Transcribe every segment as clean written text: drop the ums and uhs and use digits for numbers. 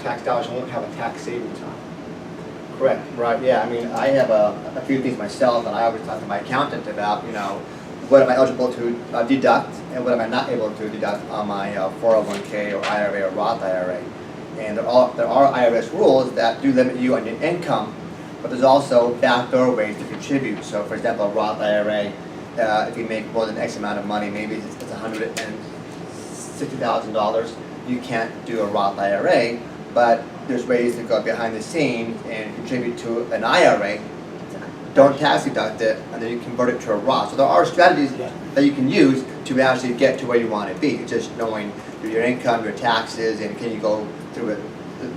tax dollars and won't have a tax savings on it. Correct, right, yeah, I mean, I have a few things myself, and I always talk to my accountant about, what am I eligible to deduct, and what am I not able to deduct on my 401k or IRA or Roth IRA. And there are IRS rules that do limit you on your income, but there's also backdoor ways to contribute. So for example, a Roth IRA, if you make more than X amount of money, maybe it's $160,000, you can't do a Roth IRA, but there's ways to go behind the scenes and contribute to an IRA, don't tax deduct it, and then you convert it to a Roth. So there are strategies that you can use to actually get to where you want to be. It's just knowing your income, your taxes, and can you go through it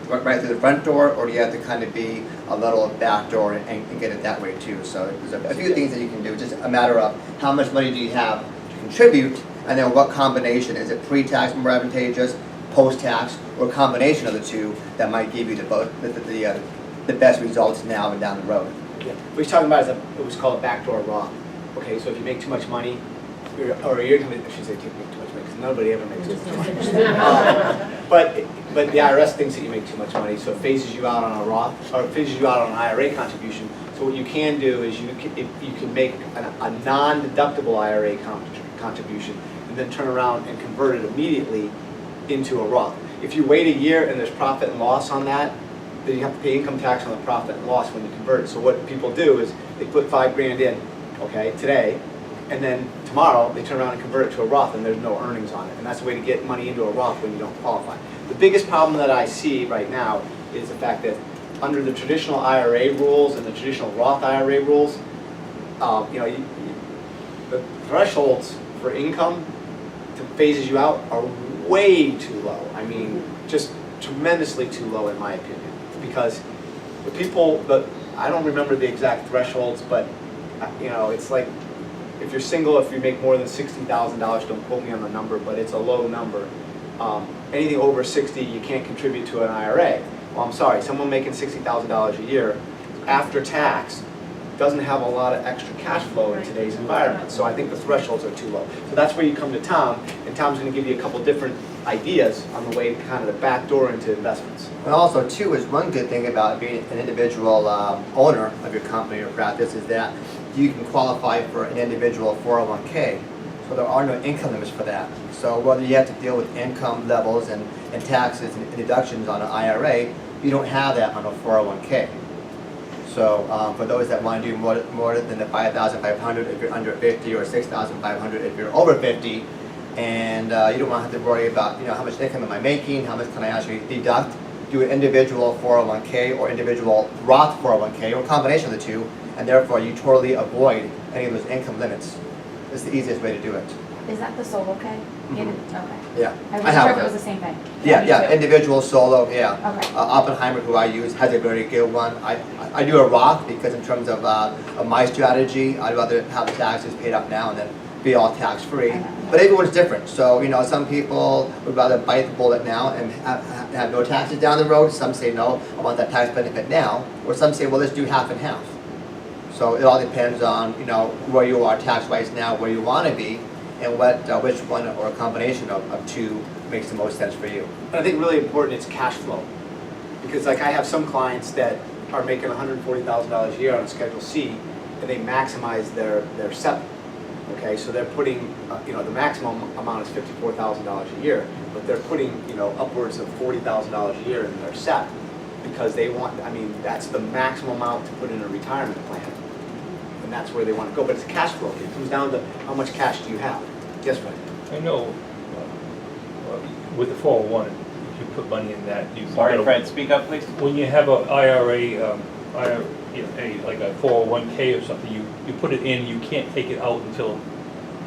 right through the front door, or do you have to kind of be a little back door and get it that way too. So there's a few things that you can do. It's just a matter of how much money do you have to contribute, and then what combination. Is it pre-tax more advantageous, post-tax, or a combination of the two that might give you the best results now and down the road. Yeah. What he's talking about is it was called a backdoor Roth. Okay, so if you make too much money, or you're going to, I should say make too much money, because nobody ever makes too much money. But the IRS thinks that you make too much money, so it phases you out on a Roth, or it phases you out on an IRA contribution. So what you can do is you can make a non-deductible IRA contribution, and then turn around and convert it immediately into a Roth. If you wait a year and there's profit and loss on that, then you have to pay income tax on the profit and loss when you convert it. So what people do is they put $5 grand in, okay, today, and then tomorrow they turn around and convert it to a Roth, and there's no earnings on it. And that's the way to get money into a Roth when you don't qualify. The biggest problem that I see right now is the fact that under the traditional IRA rules and the traditional Roth IRA rules, the thresholds for income that phases you out are way too low. I mean, just tremendously too low in my opinion. Because the people, I don't remember the exact thresholds, but it's like if you're single, if you make more than $60,000, don't quote me on the number, but it's a low number. Anything over 60, you can't contribute to an IRA. Well, I'm sorry, someone making $60,000 a year after tax doesn't have a lot of extra cash flow in today's environment. So I think the thresholds are too low. So that's where you come to Tom, and Tom's going to give you a couple different ideas on the way kind of the back door into investments. And also too is one good thing about being an individual owner of your company or practice is that you can qualify for an individual 401k. So there are no income limits for that. So whether you have to deal with income levels and taxes and deductions on an IRA, you don't have that on a 401k. So for those that want to do more than the $5,500 if you're under 50, or $6,500 if you're over 50, and you don't want to have to worry about how much income am I making, how much can I actually deduct, do an individual 401k or individual Roth 401k or a combination of the two, and therefore you totally avoid any of those income limits. It's the easiest way to do it. Is that the solo pay? Mhm. Okay. Yeah. I wasn't sure if it was the same thing. Yeah, individual, solo, yeah. Okay. Oppenheimer, who I use, has a very good one. I do a Roth because in terms of my strategy, I'd rather have the taxes paid up now and then be all tax-free. But everyone's different. So, some people would rather bite the bullet now and have no taxes down the road. Some say, no, I want that tax benefit now. Or some say, well, let's do half and half. So it all depends on, where you are tax-wise now, where you want to be, and which one or a combination of two makes the most sense for you. And I think really important is cash flow. Because like I have some clients that are making $140,000 a year on Schedule C, and they maximize their SEP. Okay, so they're putting, the maximum amount is $54,000 a year, but they're putting, upwards of $40,000 a year in their SEP because they want, that's the maximum amount to put in a retirement plan. And that's where they want to go, but it's a cash flow. It comes down to how much cash do you have. Yes, Fred? I know with the 401, if you put money in that, you Sorry, Fred, speak up, please. when you have an IRA, like a 401k or something, you put it in, you can't take it out until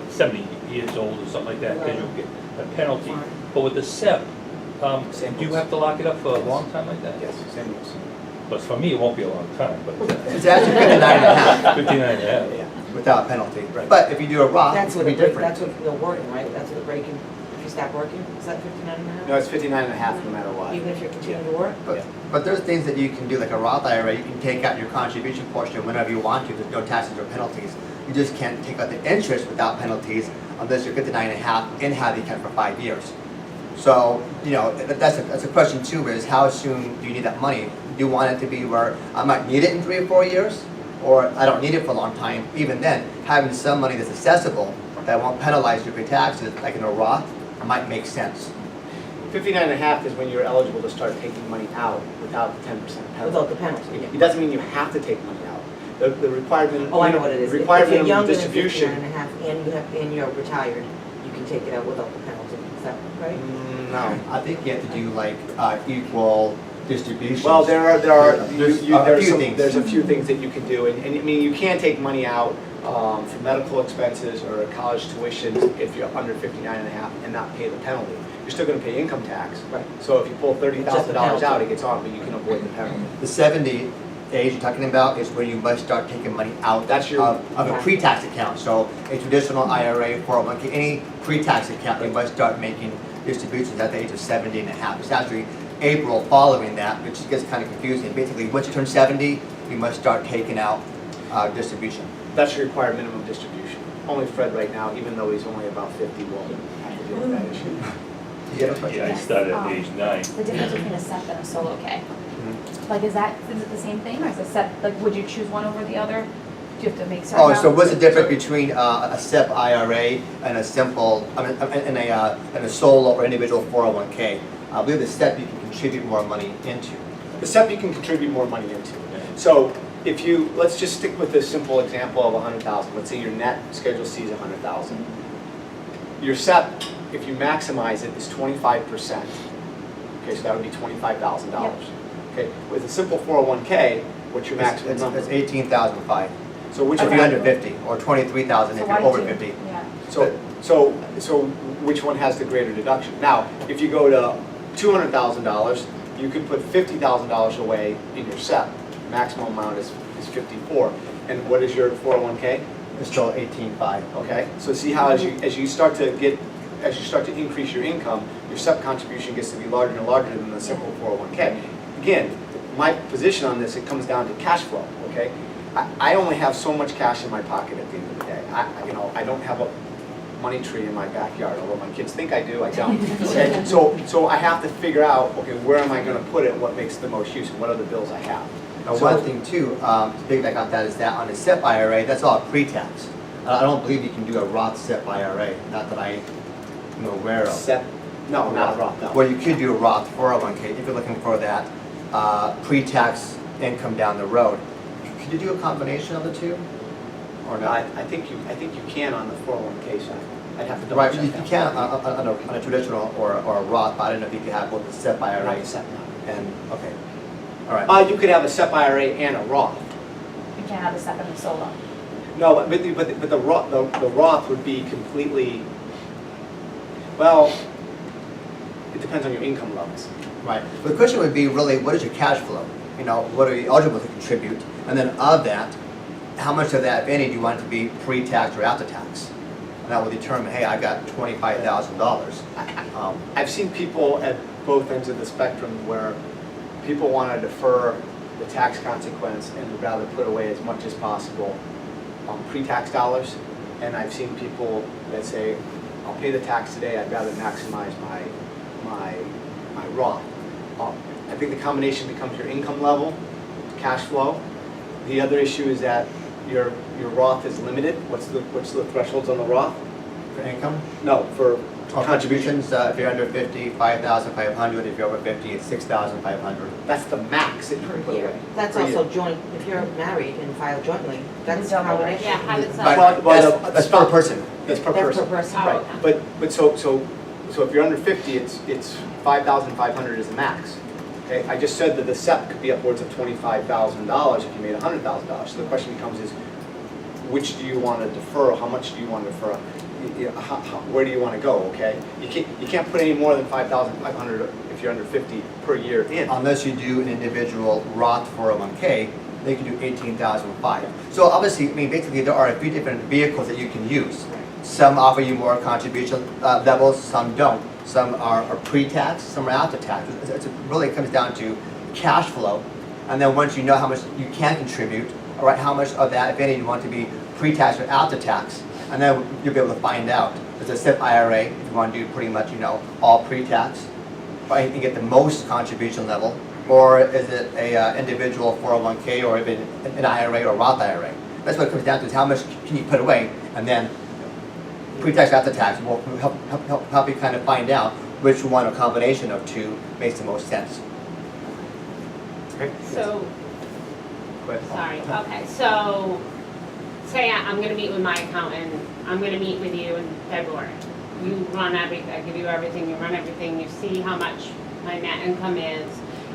70 years old or something like that, because you'll get a penalty. But with the SEP, do you have to lock it up for a long time like that? Yes, same rules. But for me, it won't be a long time, but It's actually 59 and a half 59 and a half. Yeah. without penalty. Right. But if you do a Roth, That's it'll what be different. that's what they're working, right? That's what they're breaking. If you stop working, is that 59 and a half? No, it's 59 and a half no matter what. Even if you're continuing to work? But there's things that you can do, like a Roth IRA, you can take out your contribution portion whenever you want to. There's no taxes or penalties. You just can't take out the interest without penalties unless you're 59 and a half and have the account for 5 years. So, you know, that's a question too, is how soon do you need that money? Do you want it to be where I might need it in 3 or 4 years? Or I don't need it for a long time? Even then, having some money that's accessible, that won't penalize you for taxes, like in a Roth, might make sense. 59.5 is when you're eligible to start taking money out without the 10% penalty. Without the penalty, yeah. It doesn't mean you have to take money out. The required minimum. Oh, I know what it is. The required If you're minimum younger than distribution. 59 and a half and you're retired, you can take it out without the penalty, is that right? No. I think you have to do like equal distributions. Well, there's a few things. There's a few things that you can do, and I mean, you can't take money out for medical expenses or college tuition if you're under 59.5 and not pay the penalty. You're still gonna pay income tax. Right. So if you pull $30,000 out, penalty. it gets on, but you can avoid the penalty. The 70 age you're talking about is where you must start taking money out That's your- of a pre-tax account. So a traditional IRA, 401k, any pre-tax account, you must start making distributions at the age of 70 and a half. It's actually April following that, which gets kind of confusing. Basically, once you turn 70, you must start taking out distribution. That's your required minimum distribution. Only Fred right now, even though he's only about 50, will have to deal with that issue. You have a question? Yeah, I started at age 9. The difference between a SEP and a solo K. Mhm. Like, is it the same thing, or is a SEP, like, would you choose one over the other? Do you have to make certain? Oh, so what's the difference amount? between a SEP IRA and a simple, and a solo or individual 401k? I believe the SEP you can contribute more money into. The SEP you can contribute more money into. So if you, let's just stick with this simple example of 100,000. Let's say your net Schedule C is 100,000. Your SEP, if you maximize it, is 25%. Okay, so that would be $25,000. Okay, with a simple 401k, what's your maximum number? It's 18,500. So which If one? you're under 50, or 23,000 So if why you're over do- 50. Yeah. So which one has the greater deduction? Now, if you go to $200,000, you could put $50,000 away in your SEP. Maximum amount is 54. And what is your 401k? It's still 18,500. Okay, so see how as you start to increase your income, your SEP contribution gets to be larger and larger than the simple 401k. Again, my position on this, it comes down to cash flow, okay? I only have so much cash in my pocket at the end of the day. I don't have a money tree in my backyard, although my kids think I do, I don't. Okay, so I have to figure out, okay, where am I gonna put it, what makes the most use, and what are the bills I have? Now, So- one thing too, to piggyback on that, is that on the SEP IRA, that's all pre-tax. I don't believe you can do a Roth SEP IRA, not that I'm aware of. SEP, no, not a Roth, no. Well, you could do a Roth 401k if you're looking for that pre-tax income down the road. Could you do a combination of the two, or I not? think you can on the 401k side. I'd have to double Right, check you that. can on a traditional or a Roth, but I don't know if you could have both the SEP Not IRA the SEP, no. and, okay, all right. You could have a SEP IRA and a Roth. You can't have a SEP and a solo. No, but the Roth would be completely, well, it depends on your income levels. Right. But the question would be really, what is your cash flow? You know, what are you eligible to contribute? And then of that, how much of that, if any, do you want it to be pre-tax or after tax? And that will determine, hey, I got $25,000. I've seen people at both ends of the spectrum where people want to defer the tax consequence and would rather put away as much as possible pre-tax dollars. And I've seen people that say, I'll pay the tax today, I'd rather maximize my Roth. I think the combination becomes your income level, cash flow. The other issue is that your Roth is limited. What's the thresholds on the Roth? For income? No, for Contributions, if you're under 50, 5,500. If you're over 50, it's 6,500. That's the max that you can Per put year. away. That's Per also year. joint, if you're married and file jointly, that's double, how it right? is. Yeah, how does Right, that? Well, that's per person. That's per That's person. per person. Oh, Right, okay. but so if you're under 50, it's 5,500 is the max. Okay, I just said that the SEP could be upwards of $25,000 if you made $100,000. So the question becomes is, which do you want to defer? How much do you want to defer? Where do you want to go? Okay, you can't put any more than 5,500 if you're under 50 per year in. Unless you do an individual Roth 401k, they can do 18,500. So obviously, I mean, basically there are a few different vehicles that you can use. Some offer you more contribution levels, some don't. Some are pre-tax, some are after tax. It really comes down to cash flow. And then once you know how much you can contribute, all right, how much of that, if any, you want to be pre-tax or after tax, and then you'll be able to find out. There's a SIP IRA, if you want to do pretty much, all pre-tax, right, and get the most contribution level, or is it a individual 401k, or even an IRA or Roth IRA? That's what it comes down to, is how much can you put away, and then pre-tax after tax will help you kind of find out which one or combination of two makes the most sense. Okay. So, Go ahead. sorry, okay, so, say I'm gonna meet with my accountant, I'm gonna meet with you in February. You run everything, I give you everything, you run everything, you see how much my net income is.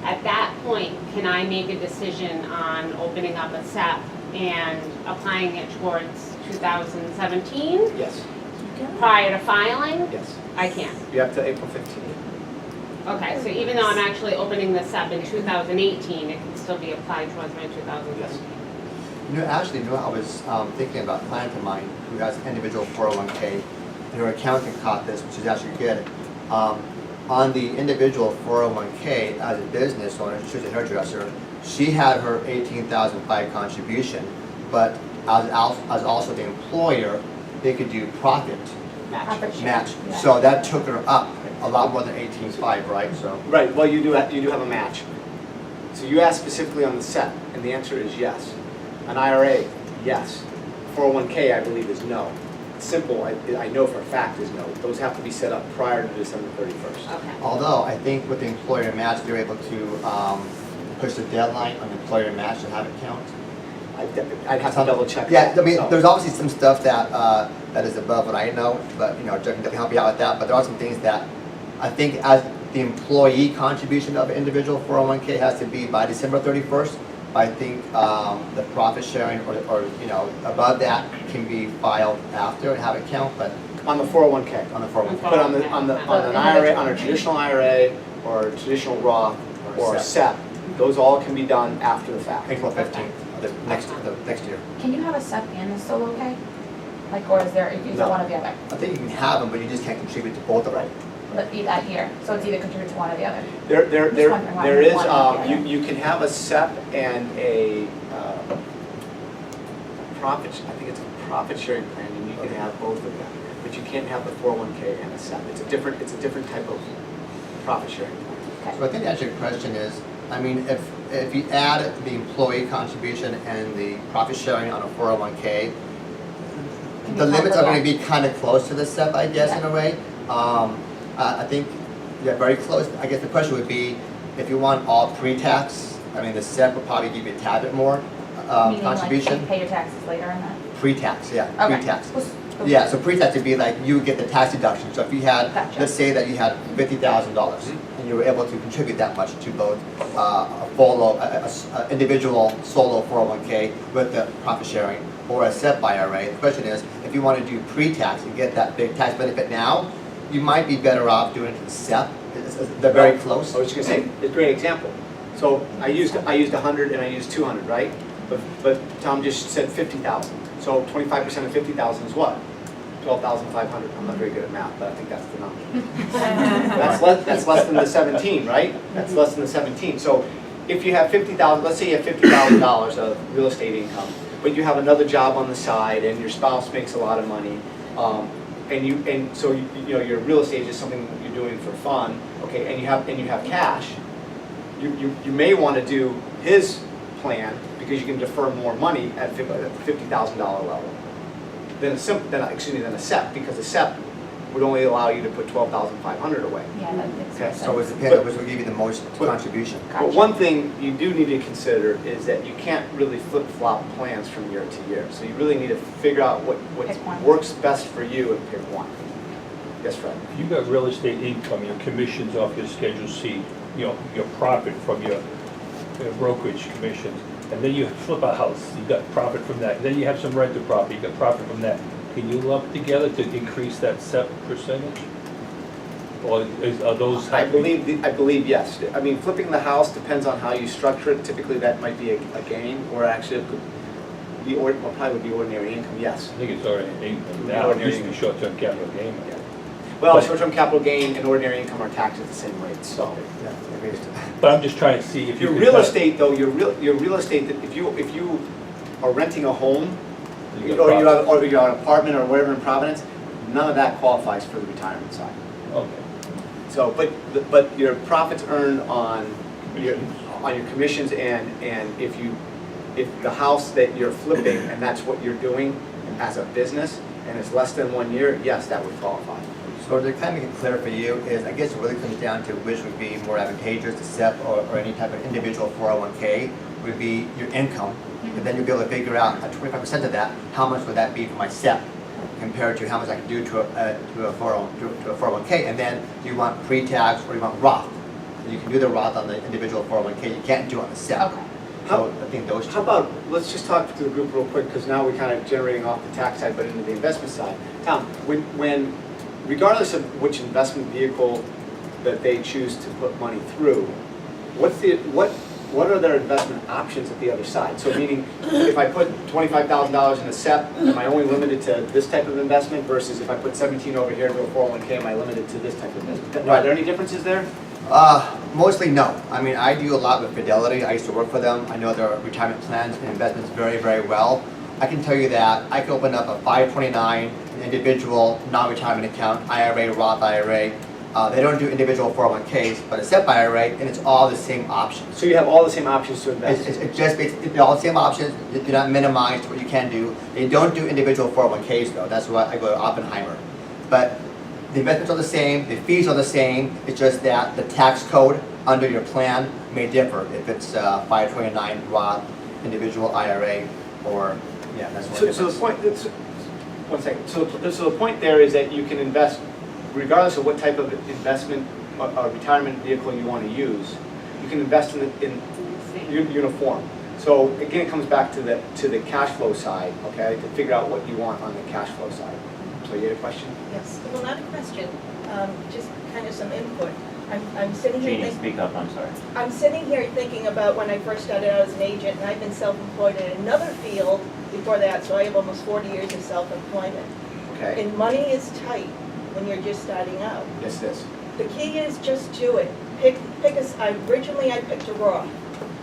At that point, can I make a decision on opening up a SEP and applying it towards 2017 Yes, prior to filing? yes. I can. You have to April 15th. Okay, so even though I'm actually opening this up in 2018, it can still be applied towards my 2017? Actually, I was thinking about a client of mine who has individual 401k, and her accountant caught this, which is actually good. On the individual 401k, as a business owner, she was a hairdresser, she had her $18,005 contribution, but as also the employer, they could do profit Profit share. match. Yeah. So that took her up a lot more than 18,500, right? So Right, well, you do have a match. So you asked specifically on the SEP, and the answer is yes. An IRA, yes. 401k, I believe, is no. Simple, I know for a fact is no. Those have to be set up prior to December 31st. Okay. although I think with the employer match, they're able to push the deadline on the employer match to have it count. I'd have to double check. Yeah, that, I mean, so. there's obviously some stuff that that is above what I know, but Jeff can definitely help you out with that. But there are some things that I think as the employee contribution of an individual 401k has to be by December 31st. I think the profit sharing or above that can be filed after and have it count, but On the 401k. on the 401k. But on an IRA, on a traditional IRA, or a traditional Roth, or a SEP, those all can be done after the fact. April 15th of the next year. Can you have a SEP and a solo K? Like, or is there, No. one or the other? I think you can have them, but you just can't contribute to both of them. That year, so it's either contribute to one or the other. There wondering why is, one or the other. you can have a SEP and a profit, I think it's a profit sharing plan, and you can have both of them. But you can't have the 401k and a SEP. It's a different type of profit sharing plan. So I think the answer to your question is, I mean, if you add the employee contribution and the profit sharing on a 401k, Can the be limits are going to comparable. be kind of close to the SEP, I guess, in a way. I think, yeah, very close. I guess the question would be, if you want all pre-tax, I mean, the SEP would probably give you a tad bit more Meaning, contribution. like, pay your taxes later in that? Pre-tax, yeah, Okay. pre-tax. Well, Yeah, so pre-tax would be like, you would get the tax deduction. So if you had, Gotcha. let's say that you had $50,000, and you were able to contribute that much to both a individual solo 401k with the profit sharing, or a SEP IRA. The question is, if you want to do pre-tax and get that big tax benefit now, you might be better off doing it to the SEP. They're very close. I was just gonna say, it's a great example. So I used 100 and I used 200, right? But Tom just said 50,000. So 25% of 50,000 is what? 12,500. I'm not very good at math, but I think that's the number. That's less than the 17, right? That's less than the 17. So if you have 50,000, let's say you have $50,000 of real estate income, but you have another job on the side and your spouse makes a lot of money, and so your real estate is something you're doing for fun, okay? And you have cash. You may want to do his plan because you can defer more money at $50,000 level than a SEP, because a SEP would only allow you to put $12,500 away. Yeah, that makes Okay, sense. So it depends which will give you the most contribution. But one thing you do need to consider is that you can't really flip-flop plans from year to year. So you really need to figure out what Pick one. works best for you and pick one. Yes, Fred? If you got real estate income, your commissions off your Schedule C, your profit from your brokerage commissions, and then you flip a house, you got profit from that, and then you have some rental property, you got profit from that. Can you lump together to increase that SEP percentage? Or are those? I believe yes. I mean, flipping the house depends on how you structure it. Typically, that might be a gain, or actually it could be, probably would be ordinary income, yes. I think it's already income now, it Ordinary used to be short-term capital gain. Yeah. Well, But- short-term capital gain and ordinary income are taxed at the same rate, so. Yeah, maybe it's- But I'm just trying to see if you Your could real cut- estate, though, your real estate, that if you are renting a home, you or got you have an apartment or whatever in Providence, none of that qualifies for the retirement side. Okay. So, but your profits earned on your commissions and if the house that you're flipping and that's what you're doing as a business and it's less than 1 year, yes, that would qualify. So to kind of make it clear for you is, I guess it really comes down to which would be more advantageous, the SEP or any type of individual 401k, would be your income. And then you'll be able to figure out at 25% of that, how much would that be for my SEP compared to how much I can do to a 401k. And then you want pre-tax or you want Roth. You can do the Roth on the individual 401k, you can't do it on the SEP. Okay. So I think those two. How about, let's just talk to the group real quick, because now we're kind of generating off the tax side, but into the investment side. Tom, when regardless of which investment vehicle that they choose to put money through, what are their investment options at the other side? So meaning, if I put $25,000 in a SEP, am I only limited to this type of investment versus if I put 17 over here into a 401k, am I limited to this type of investment? Are there any differences there? Mostly no. I mean, I do a lot with Fidelity. I used to work for them. I know their retirement plans and investments very, very well. I can tell you that I can open up a 529 individual non-retirement account, IRA, Roth IRA. They don't do individual 401ks, but a SEP IRA, and it's all the same options. So you have all the same options to invest? It's all the same options. They're not minimized to what you can do. They don't do individual 401ks though. That's why I go to Oppenheimer. But the investments are the same, the fees are the same. It's just that the tax code under your plan may differ if it's 529 Roth, individual IRA, or that's one So difference. the point, one second. So the point there is that you can invest, regardless of what type of investment or retirement vehicle you want to use, you can invest in uniform. So again, it comes back to the cash flow side, okay, to figure out what you want on the cash flow side. So you had a question? Yes, well, not a question, just kind of some input. I'm sitting here Jeannie, thinking, speak up, I'm sorry. I'm sitting here thinking about when I first started out as an agent, and I've been self-employed in another field before that, so I have almost 40 years of self-employment. Okay. And money is tight when you're just starting out. Yes, it is. The key is just do it. Originally I picked a Roth,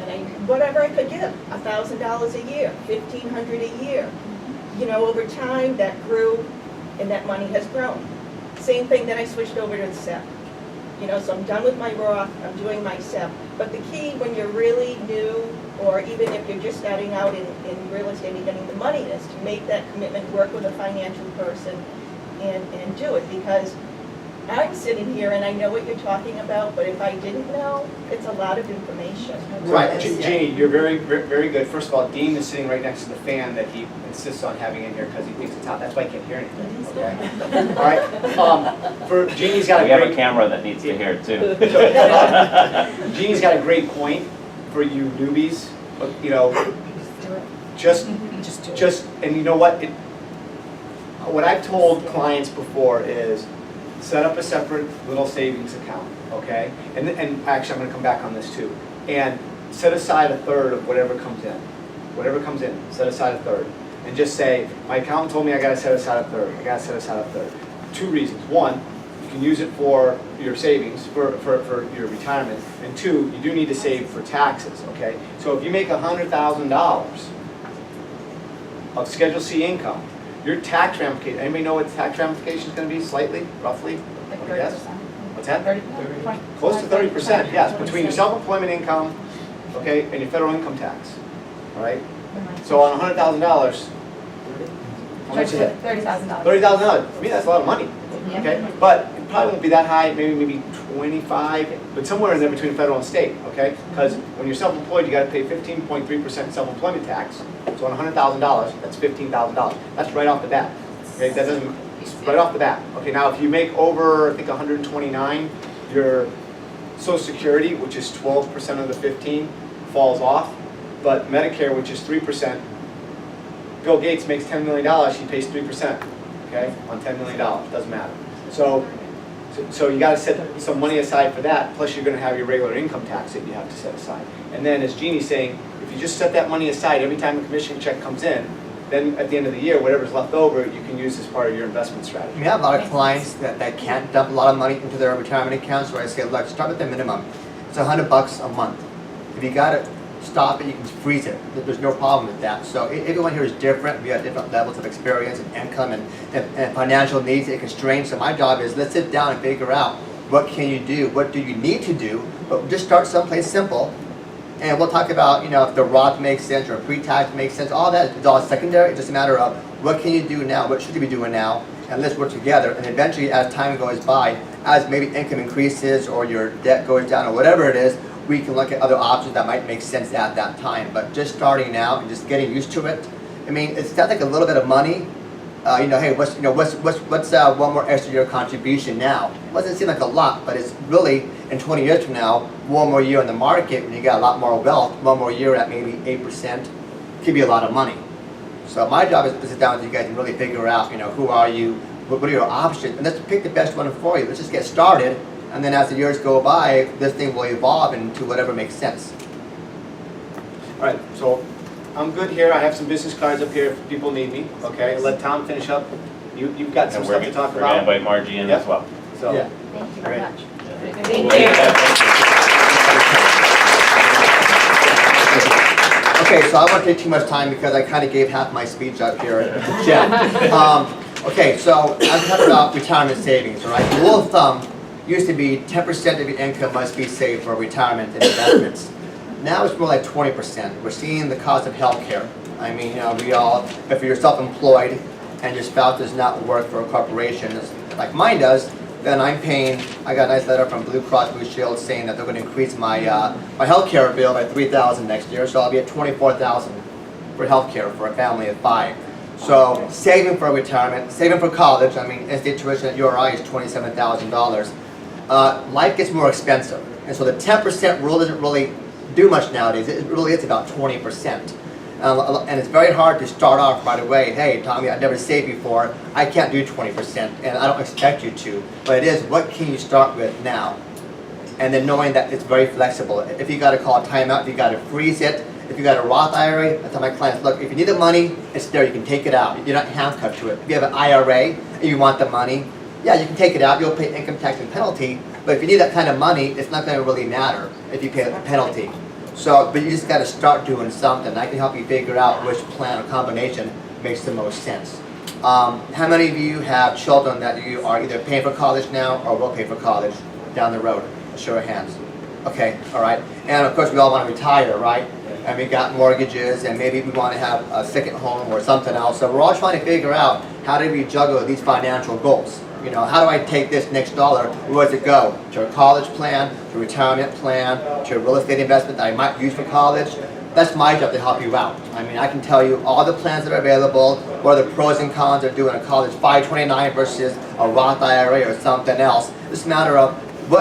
and whatever I could give, $1,000 a year, $1,500 a year. You know, over time that grew, and that money has grown. Same thing, then I switched over to the SEP. You know, so I'm done with my Roth, I'm doing my SEP. But the key when you're really new, or even if you're just starting out in real estate and getting the money, is to make that commitment, work with a financial person, and do it. Because I'm sitting here and I know what you're talking about, but if I didn't know, it's a lot of information. Right, Jeannie, you're very, very good. First of all, Dean is sitting right next to the fan that he insists on having in here because he thinks it's hot. That's why I can't hear anything, okay? All right, for Jeannie's got a We have a great, camera that needs to hear too. Jeannie's got a great point for you newbies, you know, just, and you know what I've told clients before is, set up a separate little savings account, okay? And actually, I'm gonna come back on this too. And set aside a third of whatever comes in. Whatever comes in, set aside a third. And just say, my accountant told me I gotta set aside a third. I gotta set aside a third. 2 reasons. 1, you can use it for your savings, for your retirement. And 2, you do need to save for taxes, okay? So if you make $100,000 of Schedule C income, your tax ramification, anybody know what tax ramification is going to be slightly, roughly? Like Wanna guess? 30%. What's that? 30, Close to 30%, yes, between your self-employment income, okay, and your federal income tax, all right? So on $100,000, how much is it? $30,000. $30,000. To me, that's a lot of money, Yeah. okay? But it probably won't be that high, maybe 25, but somewhere in there between federal and state, okay? Because when you're self-employed, you got to pay 15.3% self-employment tax. So on $100,000, that's $15,000. That's right off the bat. Okay, that doesn't, it's right off the bat. Okay, now if you make over, I think 129, your Social Security, which is 12% of the 15, falls off. But Medicare, which is 3%, Bill Gates makes $10 million, he pays 3%, okay, on $10 million, doesn't matter. So you got to set some money aside for that, plus you're going to have your regular income tax that you have to set aside. And then as Jeannie's saying, if you just set that money aside every time a commission check comes in, then at the end of the year, whatever's left over, you can use as part of your investment strategy. We have a lot of clients that can't dump a lot of money into their retirement accounts, so I say, look, start with the minimum. It's $100 a month. If you got it, stop it, you can freeze it. There's no problem with that. So everyone here is different. We have different levels of experience and income and financial needs and constraints. So my job is let's sit down and figure out what can you do, what do you need to do, but just start someplace simple. And we'll talk about, you know, if the Roth makes sense or a pre-tax makes sense, all that is all secondary. It's just a matter of what can you do now, what should you be doing now, and let's work together. And eventually, as time goes by, as maybe income increases or your debt goes down or whatever it is, we can look at other options that might make sense at that time. But just starting now and just getting used to it, I mean, it sounds like a little bit of money. You know, hey, what's one more extra year contribution now? It doesn't seem like a lot, but it's really in 20 years from now, one more year in the market when you got a lot more wealth, one more year at maybe 8%, could be a lot of money. So my job is to sit down with you guys and really figure out, you know, who are you, what are your options, and let's pick the best one for you. Let's just get started, and then as the years go by, this thing will evolve into whatever makes sense. All right, so I'm good here. I have some business cards up here if people need me, okay? Let Tom finish up. You've got some And stuff to talk we're gonna about. invite Margie in Yep. as well. So, Yeah. Thank you very Great. much. Thank you. Okay, so I won't take too much time because I kind of gave half my speech up here to Jen. Okay, so I'm talking about retirement savings, all right? The rule of thumb used to be 10% of your income must be saved for retirement and investments. Now it's more like 20%. We're seeing the cost of healthcare. I mean, you know, we all, if you're self-employed and your spouse does not work for a corporation like mine does, then I'm paying, I got a nice letter from Blue Cross Blue Shield saying that they're going to increase my my healthcare bill by $3,000 next year, so I'll be at $24,000 for healthcare for a family of 5. So saving for retirement, saving for college, I mean, in-state tuition at URI is $27,000. Life gets more expensive, and so the 10% rule doesn't really do much nowadays. It really is about 20%. And it's very hard to start off right away. Hey, Tommy, I've never saved before. I can't do 20%, and I don't expect you to. But it is, what can you start with now? And then knowing that it's very flexible. If you got to call a timeout, if you got to freeze it, if you got a Roth IRA, I tell my clients, look, if you need the money, it's there. You can take it out. You're not handcuffed to it. If you have an IRA and you want the money, yeah, you can take it out. You'll pay income tax and penalty. But if you need that kind of money, it's not going to really matter if you pay a penalty. So, but you just got to start doing something. I can help you figure out which plan or combination makes the most sense. How many of you have children that you are either paying for college now or will pay for college down the road? A show of hands. Okay, all right. And of course, we all want to retire, right? And we got mortgages, and maybe we want to have a second home or something else. So we're all trying to figure out how do we juggle these financial goals. You know, how do I take this next dollar, where does it go? To a college plan, to a retirement plan, to a real estate investment that I might use for college? That's my job to help you out. I mean, I can tell you all the plans that are available, what are the pros and cons of doing a college 529 versus a Roth IRA or something else. It's a matter of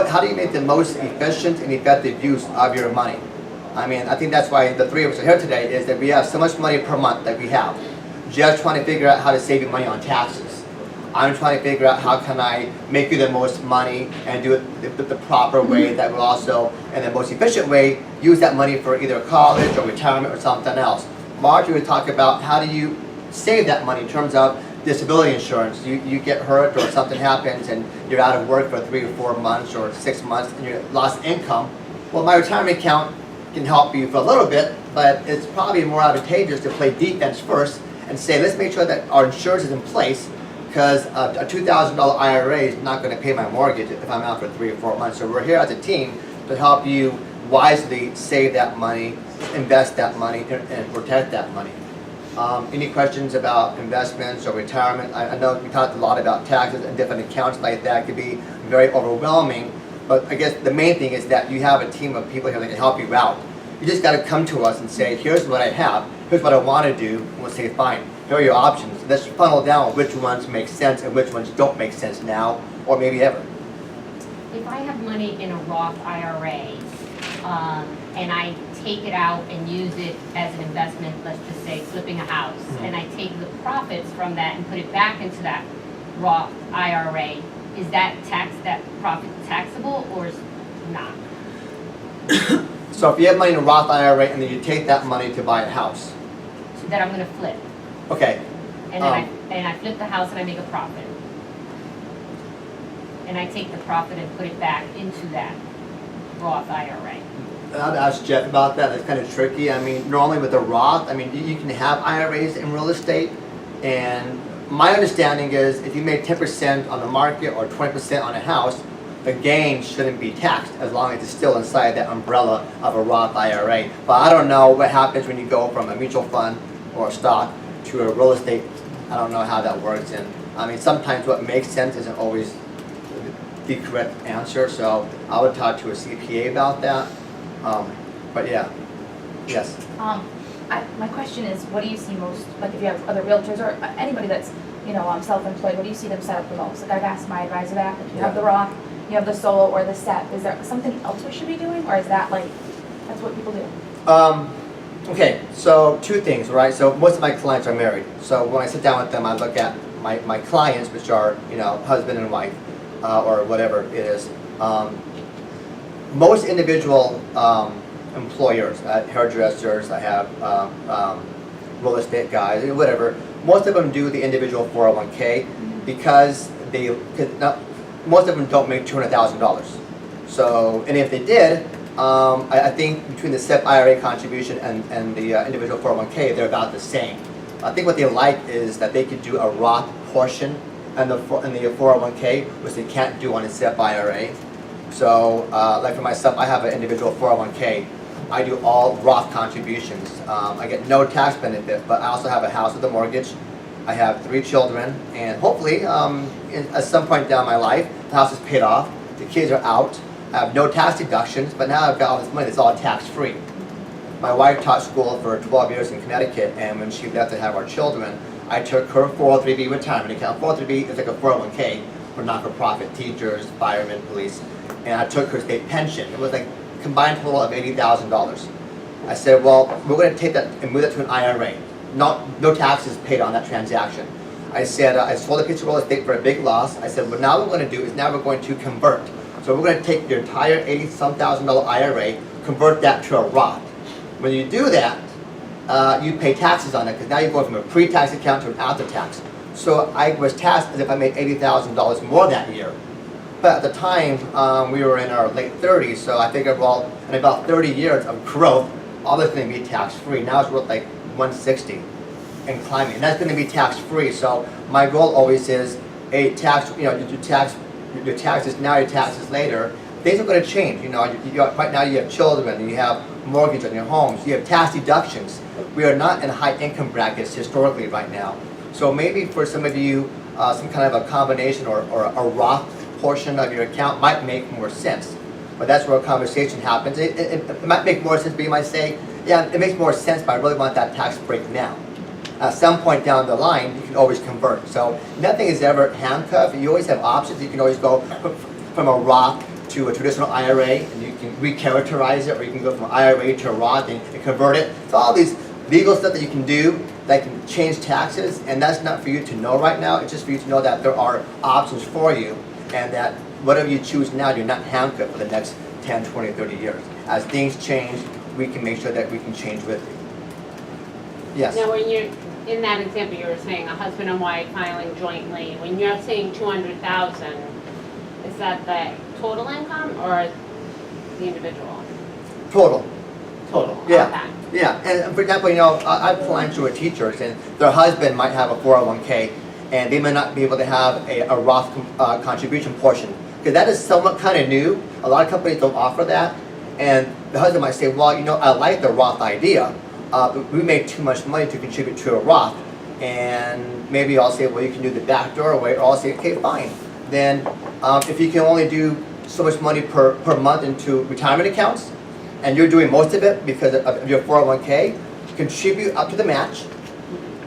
how do you make the most efficient and effective use of your money? I mean, I think that's why the three of us are here today, is that we have so much money per month that we have. Just trying to figure out how to save you money on taxes. I'm trying to figure out how can I make you the most money and do it the proper way that will also, in the most efficient way, use that money for either college or retirement or something else. Margie would talk about how do you save that money in terms of disability insurance. You get hurt or something happens and you're out of work for 3 or 4 months or 6 months and you lost income. Well, my retirement account can help you for a little bit, but it's probably more advantageous to play defense first and say, let's make sure that our insurance is in place, because a $2,000 IRA is not going to pay my mortgage if I'm out for 3 or 4 months. So we're here as a team to help you wisely save that money, invest that money, and protect that money. Any questions about investments or retirement? I know we talked a lot about taxes and different accounts like that. It could be very overwhelming, but I guess the main thing is that you have a team of people here that can help you out. You just got to come to us and say, here's what I have, here's what I want to do, and we'll say, fine, here are your options. Let's funnel down which ones make sense and which ones don't make sense now, or maybe ever. If I have money in a Roth IRA, and I take it out and use it as an investment, let's just say flipping a house, and I take the profits from that and put it back into that Roth IRA, is that profit taxable or not? So if you have money in a Roth IRA and then you take that money to buy a house, So that I'm gonna flip, okay, and then I flip the house and I make a profit. And I take the profit and put it back into that Roth IRA. I'd ask Jeff about that, that's kind of tricky. I mean, normally with the Roth, I mean, you can have IRAs in real estate, and my understanding is if you make 10% on the market or 20% on a house, the gain shouldn't be taxed as long as it's still inside that umbrella of a Roth IRA. But I don't know what happens when you go from a mutual fund or a stock to a real estate. I don't know how that works, and I mean, sometimes what makes sense isn't always the correct answer, so I would talk to a CPA about that. But yeah, yes. My question is, what do you see most, like if you have other realtors or anybody that's, self-employed, what do you see them set up the most? Like I've asked my advisor that, if you have the Roth, you have the solo or the SEP, is there something else we should be doing, or is that like, that's what people do? Okay, so two things, right? So most of my clients are married. So when I sit down with them, I look at my clients, which are, husband and wife, or whatever it is. Most individual employers, hairdressers, I have real estate guys, whatever, most of them do the individual 401k because most of them don't make $200,000. So, and if they did, I think between the SEP IRA contribution and the individual 401k, they're about the same. I think what they like is that they could do a Roth portion and the 401k, which they can't do on a SEP IRA. So, like for myself, I have an individual 401k. I do all Roth contributions. I get no tax benefit, but I also have a house with a mortgage. I have 3 children, and hopefully, at some point down my life, the house is paid off, the kids are out, I have no tax deductions, but now I've got all this money that's all tax-free. My wife taught school for 12 years in Connecticut, and when she left to have our children, I took her 403b retirement account. 403b is like a 401k for not-for-profit teachers, firemen, police, and I took her state pension. It was like a combined total of $80,000. I said, well, we're going to take that and move that to an IRA. No taxes paid on that transaction. I said, I sold a piece of real estate for a big loss. I said, what now we're going to do is now we're going to convert. So we're going to take your entire $80-some-thousand IRA, convert that to a Roth. When you do that, you pay taxes on it because now you're going from a pre-tax account to an after-tax. So I was taxed as if I made $80,000 more that year. But at the time, we were in our late 30s, so I figured, well, in about 30 years of growth, all that's going to be tax-free. Now it's worth like 160 and climbing, and that's going to be tax-free. So my goal always is a tax. Your taxes now, your taxes later. Things are going to change. Right now you have children, and you have mortgage on your homes, you have tax deductions. We are not in high income brackets historically right now. So maybe for some of you, some kind of a combination or a Roth portion of your account might make more sense. But that's where a conversation happens. It might make more sense, but you might say, yeah, it makes more sense, but I really want that tax break now. At some point down the line, you can always convert. So nothing is ever handcuffed. You always have options. You can always go from a Roth to a traditional IRA, and you can recharacterize it, or you can go from IRA to a Roth and convert it. So all these legal stuff that you can do that can change taxes, and that's not for you to know right now. It's just for you to know that there are options for you, and that whatever you choose now, you're not handcuffed for the next 10, 20, 30 years. As things change, we can make sure that we can change with you. Yes? Now, when you're, in that example, you were saying a husband and wife filing jointly, when you're saying 200,000, is that the total income or the individual? Total. Yeah. Okay. Yeah, and for example, I have clients who are teachers, and their husband might have a 401k, and they may not be able to have a Roth contribution portion, because that is somewhat kind of new. A lot of companies don't offer that, and the husband might say, well, I like the Roth idea, but we make too much money to contribute to a Roth, and maybe I'll say, well, you can do the backdoor way, or I'll say, okay, fine. Then if you can only do so much money per month into retirement accounts, and you're doing most of it because of your 401k, contribute up to the match,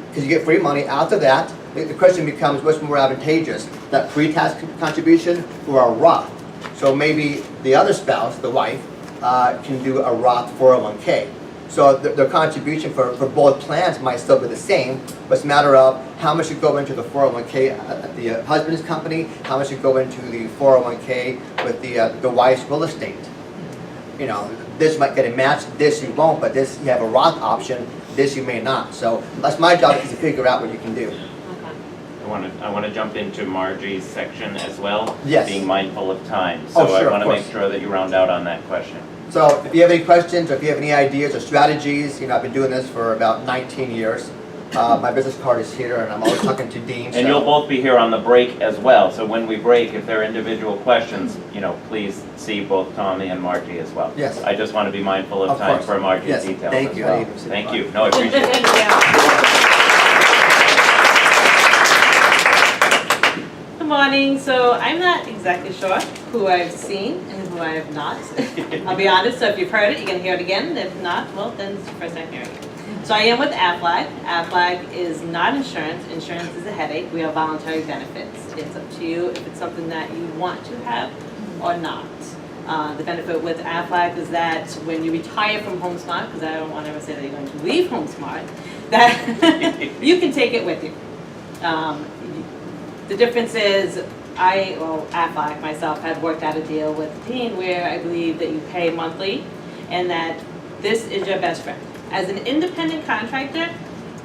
because you get free money. After that, the question becomes, what's more advantageous, that pre-tax contribution or a Roth? So maybe the other spouse, the wife, can do a Roth 401k. So the contribution for both plans might still be the same, but it's a matter of how much should go into the 401k at the husband's company, how much should go into the 401k with the wife's real estate. This might get a match, this you won't, but this you have a Roth option, this you may not. So that's my job, is to figure out what you can do. I want to jump into Margie's section as well. Yes. Being mindful of time. Oh, So sure, I want of to make course. sure that you round out on that question. So if you have any questions, or if you have any ideas or strategies, I've been doing this for about 19 years. My business card is here, and I'm always talking to Dean. And you'll both be here on the break as well, so when we break, if there are individual questions, please see both Tommy and Margie as well. Yes. I just want to be mindful of Of time course. for Margie's Yes, details thank as you. I well. didn't even see Thank the you. No, I appreciate it. Good morning. So I'm not exactly sure who I've seen and who I have not. I'll be honest, so if you've heard it, you're going to hear it again. If not, well, then it's the first time hearing it. So I am with Aflac. Aflac is not insurance. Insurance is a headache. We have voluntary benefits. It's up to you if it's something that you want to have or not. The benefit with Aflac is that when you retire from HomeSmart, because I don't want to ever say that you're going to leave HomeSmart, that you can take it with you. The difference is, Aflac myself had worked out a deal with Dean where I believe that you pay monthly and that this is your best friend. As an independent contractor,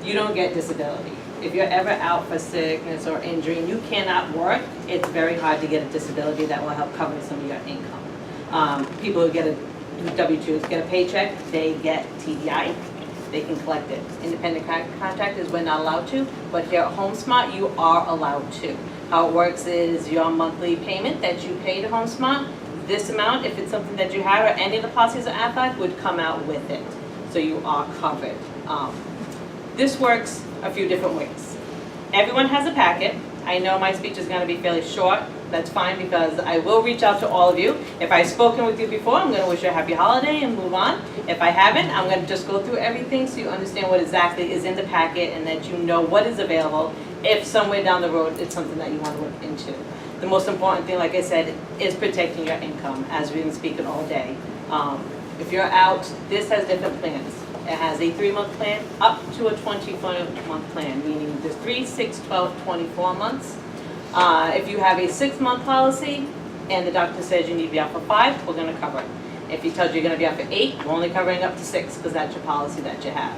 you don't get disability. If you're ever out for sickness or injury and you cannot work, it's very hard to get a disability that will help cover some of your income. People who get a W-2s get a paycheck, they get TDI, they can collect it. Independent contractors, we're not allowed to, but here at HomeSmart, you are allowed to. How it works is your monthly payment that you pay to HomeSmart, this amount, if it's something that you have or any of the policies of Aflac, would come out with it. So you are covered. This works a few different ways. Everyone has a packet. I know my speech is going to be fairly short. That's fine because I will reach out to all of you. If I've spoken with you before, I'm going to wish you a happy holiday and move on. If I haven't, I'm going to just go through everything so you understand what exactly is in the packet and that you know what is available if somewhere down the road it's something that you want to look into. The most important thing, like I said, is protecting your income, as we've been speaking all day. If you're out, this has different plans. It has a 3-month plan up to a 24-month plan, meaning there's 3, 6, 12, 24 months. If you have a 6-month policy and the doctor says you need to be out for 5, we're going to cover it. If he tells you you're going to be out for 8, we're only covering up to 6 because that's your policy that you have.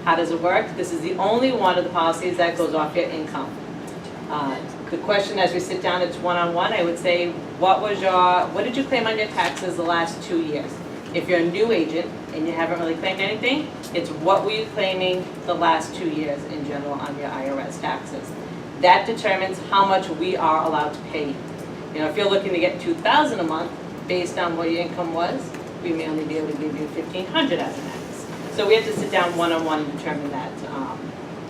How does it work? This is the only one of the policies that goes off your income. The question as we sit down, it's one-on-one, I would say, what did you claim on your taxes the last 2 years? If you're a new agent and you haven't really claimed anything, it's what were you claiming the last 2 years in general on your IRS taxes. That determines how much we are allowed to pay. If you're looking to get $2,000 a month based on what your income was, we may only be able to give you $1,500 as a max. So we have to sit down one-on-one and determine that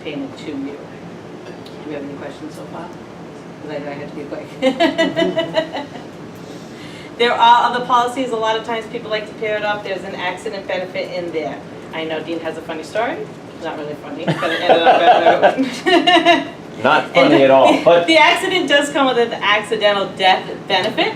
payment to you. Do we have any questions so far? Because I had to be quick. There are other policies. A lot of times people like to pair it up. There's an accident benefit in there. I know Dean has a funny story. It's not really funny, but it ended up better. Not funny at all, but the accident does come with an accidental death benefit.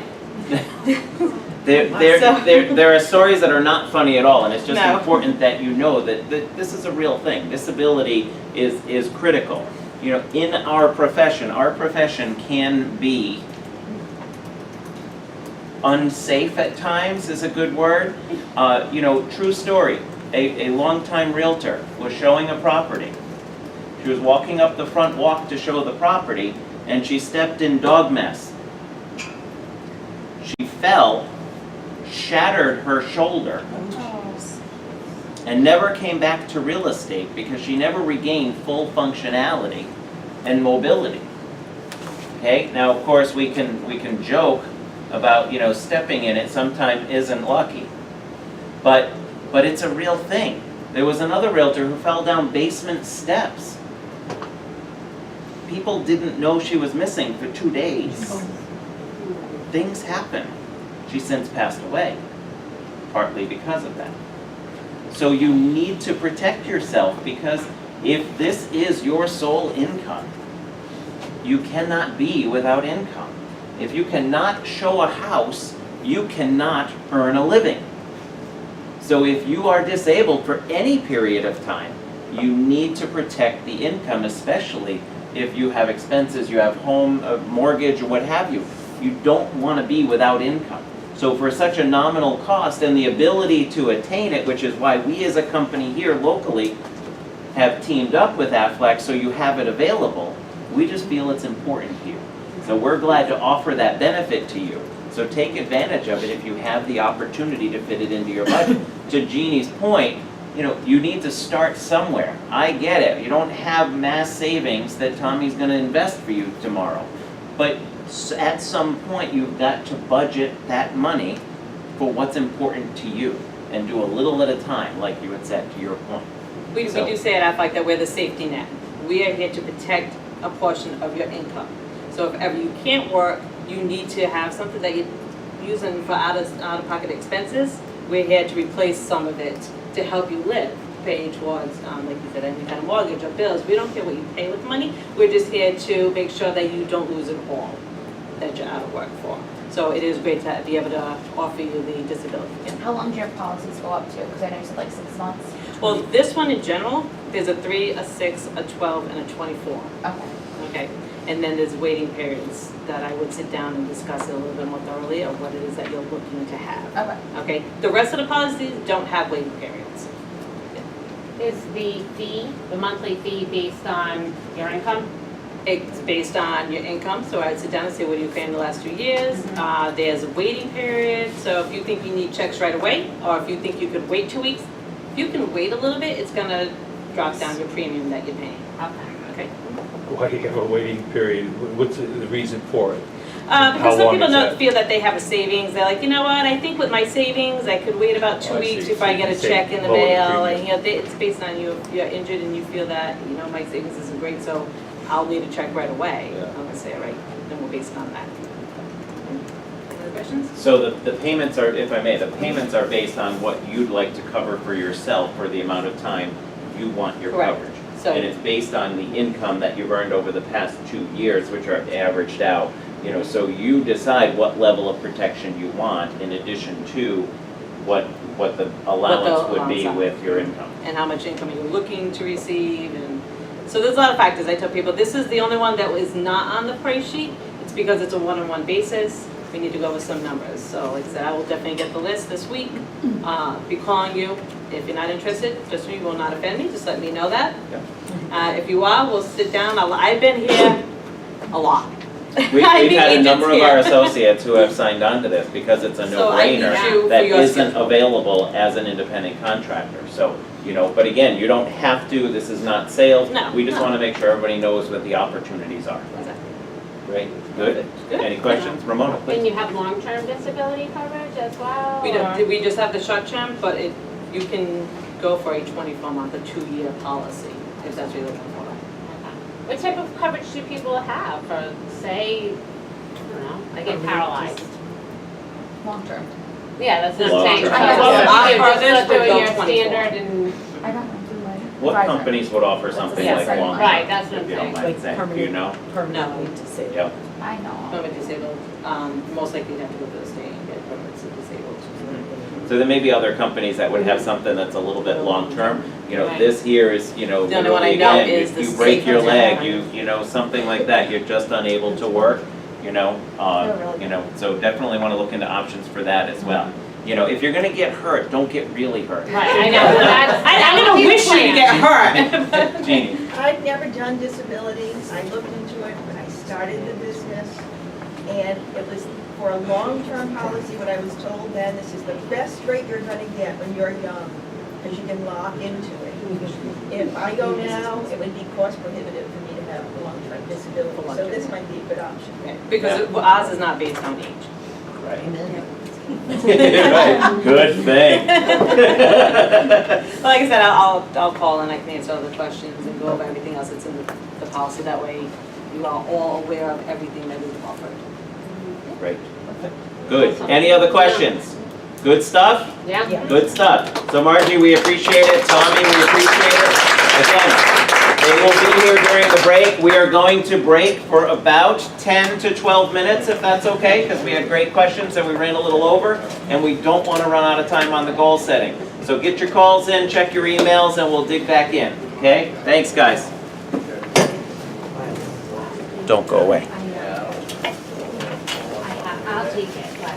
there are stories that are not funny at all, and it's just No. important that you know that this is a real thing. Disability is critical. In our profession can be unsafe at times is a good word. True story. A longtime realtor was showing a property. She was walking up the front walk to show the property, and she stepped in dog mess. She fell, shattered her shoulder, and never came back to real estate because she never regained full functionality and mobility. Okay, now of course we can joke about stepping in it sometimes isn't lucky, but it's a real thing. There was another realtor who fell down basement steps. People didn't know she was missing for 2 days. Things happen. She's since passed away, partly because of that. So you need to protect yourself, because if this is your sole income, you cannot be without income. If you cannot show a house, you cannot earn a living. So if you are disabled for any period of time, you need to protect the income, especially if you have expenses, you have home, a mortgage, or what have you. You don't want to be without income. So for such a nominal cost and the ability to attain it, which is why we as a company here locally have teamed up with Aflac so you have it available, we just feel it's important here. So we're glad to offer that benefit to you. So take advantage of it if you have the opportunity to fit it into your budget. To Jeannie's point, you know, you need to start somewhere. I get it, you don't have mass savings that Tommy's gonna invest for you tomorrow. But at some point, you've got to budget that money for what's important to you and do a little at a time, like you had said, to your point. We So- do say at Aflac that we're the safety net. We are here to protect a portion of your income. So if ever you can't work, you need to have something that you're using for out-of-pocket expenses. We're here to replace some of it to help you live, pay towards, like you said, any kind of mortgage or bills. We don't care what you pay with money. We're just here to make sure that you don't lose it all that you're out of work for. So it is great to be able to offer you the disability. Yeah. How long do your policies go up to? Because I know you said like 6 months. Well, this one in general, there's a 3, a 6, a 12, and a 24. Okay. Okay, and then there's waiting periods that I would sit down and discuss it a little bit more thoroughly of what it is that you're looking to have. Okay. Okay, the rest of the policies don't have waiting periods. Is the fee, the monthly fee based on your income? It's based on your income, so I'd sit down and say, what are you paying the last 2 years? There's a waiting period, so if you think you need checks right away, or if you think you could wait 2 weeks, if you can wait a little bit, it's gonna drop down your premium that you're paying, Okay. okay? Why do you have a waiting period? What's the reason for it? Because How some long people is don't that? feel that they have a savings, they're like, you know what, I think with my savings, I could wait about 2 Oh, I weeks see. if I get a So check in the lower the mail, premium. and, you know, it's based on you, if you're injured and you feel that, you know, my savings isn't great, so I'll need a check right away. Yeah. I'm gonna say, all right, then we'll base it on that. Any other questions? So the payments are, if I may, the payments are based on what you'd like to cover for yourself for the amount of time you want your Correct. coverage. So, And it's based on the income that you've earned over the past 2 years, which are averaged out. You know, so you decide what level of protection you want in addition to what the allowance would be allowance are. with your income. and how much income you're looking to receive, and, so there's a lot of factors. I tell people, this is the only one that is not on the price sheet. It's because it's a one-on-one basis. We need to go over some numbers. So like I said, I will definitely get the list this week. Be calling you. If you're not interested, just me, will not offend me, just let me know that. If you are, we'll sit down. I've been here a lot. We've I've been had a number of agents our here. associates who have signed on to this because it's a So I need no-brainer you for that your isn't schedule. available as an independent contractor. So, you know, but again, you don't have to, this is not sales. No, We just no. want to make sure everybody knows what the opportunities are. Exactly. Great, good. Good. Any questions? Ramona, And please. you have long-term disability coverage as well? We or- don't, we just have the short term, but you can go for a 24-month or 2-year policy, if that's what you're looking for. Okay. What type of coverage do people have for, say, I don't know, I get paralyzed? Long term. Yeah, that's what Long I'm saying. term. So Our you're farthest just would doing go your 24. standard and, I don't know, do I? What Advisor. companies would offer something Yeah, like right. long? right, that's what I'm If you don't saying. mind Like saying, do you know? permanently disabled. Yep. I know. Permanent disabled, most likely you'd have to go to the state and get permanent disabled. So there may be other companies that would have something that's a little bit long-term. You know, Right. this here is, you know, The only one I literally know again, is the you break state your leg, hospital. you know, something like that, you're just unable to work, you know, They're really you know, so definitely want to look into options for that as well. You know, if you're gonna get hurt, don't get really hurt. right, I know, that's. I'm gonna wish you to get hurt. Jeannie, I've never done disability. I looked into it when I started the business. And it was for a long-term policy, what I was told then, this is the best rate you're gonna get when you're young, because you can lock into it. If I go now, it would be cost prohibitive for me to have a long-term disability, so this might be a good option. Because ours is not based on age. right. Right, good thing. Like I said, I'll call and I can answer all the questions and go over everything else that's in the policy. That way you are all aware of everything that is offered. Great. Good. Any other questions? Good stuff? Yeah. Yeah. Good stuff. So Margie, we appreciate it. Tommy, we appreciate it. Again, they will be here during the break. We are going to break for about 10 to 12 minutes, if that's okay, because we had great questions and we ran a little over, and we don't want to run out of time on the goal setting. So get your calls in, check your emails, and we'll dig back in, okay? Thanks, guys. Don't go away. I'll take it, but,